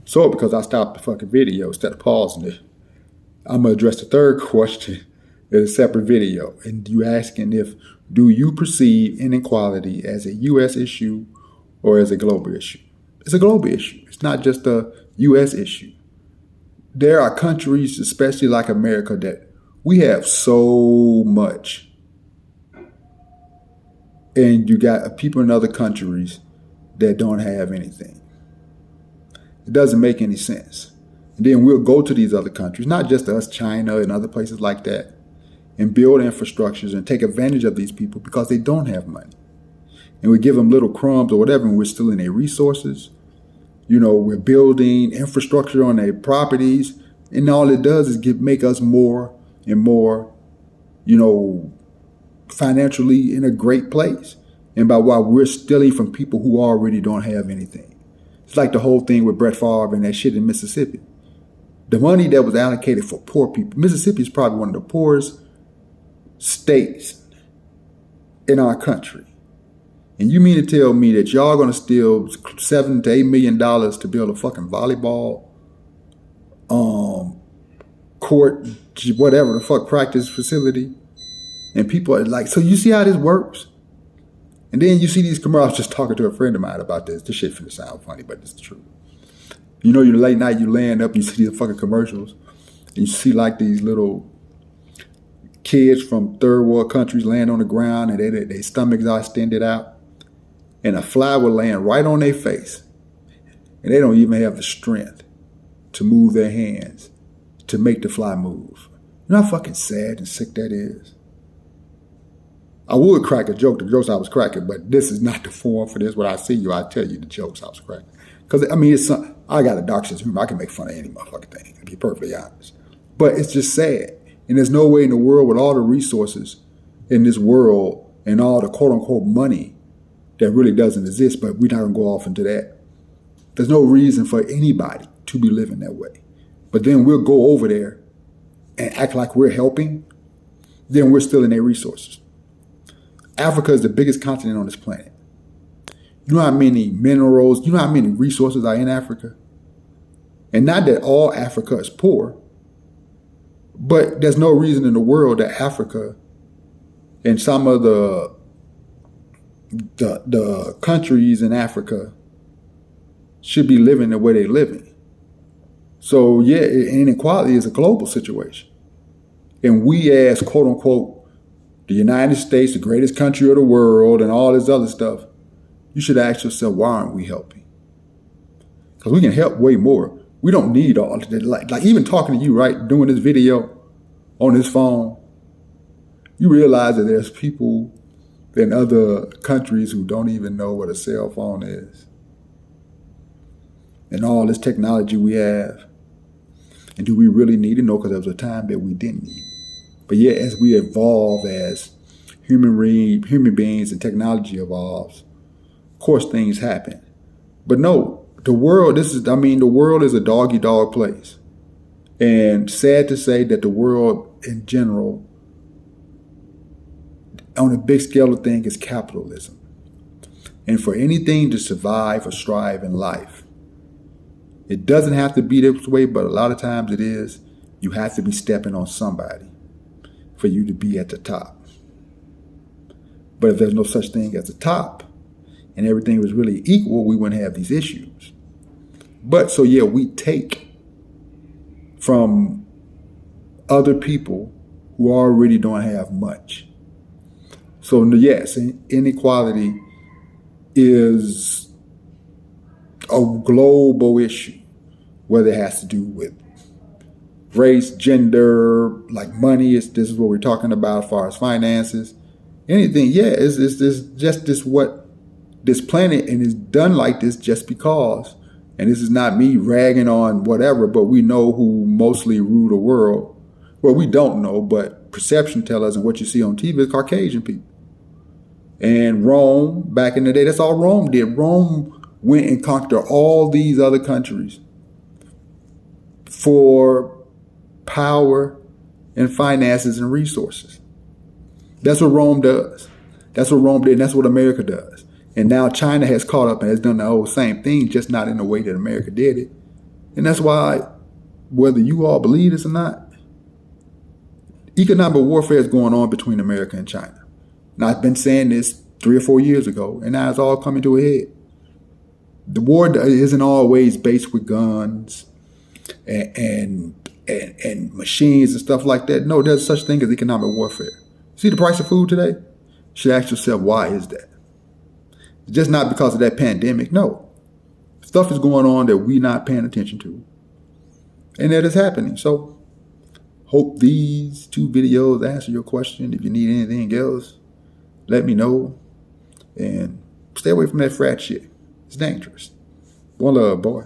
So because I stopped the fucking video instead of pausing it, I'm going to address the third question in a separate video. And you asking do you perceive inequality as a U.S. issue or as a global issue? It's a global issue. It's not just a U.S. issue. There are countries, especially like America, that we have so much. And you got people in other countries that don't have anything. It doesn't make any sense. And then we'll go to these other countries, not just us, China and other places like that, and build infrastructures and take advantage of these people because they don't have money. And we give them little crumbs or whatever, and we're stealing their resources. We're building infrastructure on their properties, and all it does is make us more and more, financially in a great place. And by why we're stealing from people who already don't have anything. It's like the whole thing with Brett Favre and that shit in Mississippi. The money that was allocated for poor people. Mississippi is probably one of the poorest states in our country. And you mean to tell me that y'all gonna steal $7 to $8 million to build a fucking volleyball court, whatever the fuck, practice facility? And people are like, so you see how this works? And then you see these commercials. I was just talking to a friend of mine about this. This shit finna sound funny, but it's true. You're late night, you laying up, you see these fucking commercials, and you see like these little kids from third world countries laying on the ground, and their stomachs are extended out, and a fly will land right on their face, and they don't even have the strength to move their hands to make the fly move. You know how fucking sad and sick that is? I would crack a joke, the jokes I was cracking, but this is not the forum for this. When I see you, I tell you the jokes I was cracking. Because, I got a dark sense of humor. I can make fun of any motherfucking thing, to be perfectly honest. But it's just sad. And there's no way in the world with all the resources in this world and all the quote-unquote money that really doesn't exist, but we're not going to go off into that. There's no reason for anybody to be living that way. But then we'll go over there and act like we're helping. Then we're stealing their resources. Africa is the biggest continent on this planet. You know how many minerals, you know how many resources are in Africa? And not that all Africa is poor, but there's no reason in the world that Africa and some of the countries in Africa should be living the way they're living. So yeah, inequality is a global situation. And we as quote unquote the United States, the greatest country of the world, and all this other stuff, you should ask yourself, why aren't we helping? Because we can help way more. We don't need all of that. Like even talking to you, right, doing this video on this phone, you realize that there's people in other countries who don't even know what a cell phone is. And all this technology we have. And do we really need it? No, because there was a time that we didn't need it. But yet, as we evolve as human beings and technology evolves, of course things happen. But no, the world is a dog-eat-dog place. And sad to say that the world in general, on a big scale of things, is capitalism. And for anything to survive or strive in life, it doesn't have to be this way, but a lot of times it is. You have to be stepping on somebody for you to be at the top. But if there's no such thing as the top and everything was really equal, we wouldn't have these issues. But so yeah, we take from other people who already don't have much. So yes, inequality is a global issue, whether it has to do with race, gender, like money. This is what we're talking about as far as finances. Anything, yeah, it's just this what this planet, and it's done like this just because. And this is not me ragging on whatever, but we know who mostly rule the world. Well, we don't know, but perception tells us, and what you see on TV is Caucasian people. And Rome, back in the day, that's all Rome did. Rome went and conquered all these other countries for power and finances and resources. That's what Rome does. That's what Rome did, and that's what America does. And now China has caught up and has done the whole same thing, just not in the way that America did it. And that's why, whether you all believe this or not, economic warfare is going on between America and China. And I've been saying this 3 or 4 years ago, and now it's all coming to a head. The war isn't always based with guns and machines and stuff like that. No, there's such thing as economic warfare. See the price of food today? You should ask yourself, why is that? It's just not because of that pandemic. No. Stuff is going on that we're not paying attention to. And that is happening. So, hope these 2 videos answer your question. If you need anything else, let me know. And stay away from that frat shit. It's dangerous. One love, boy.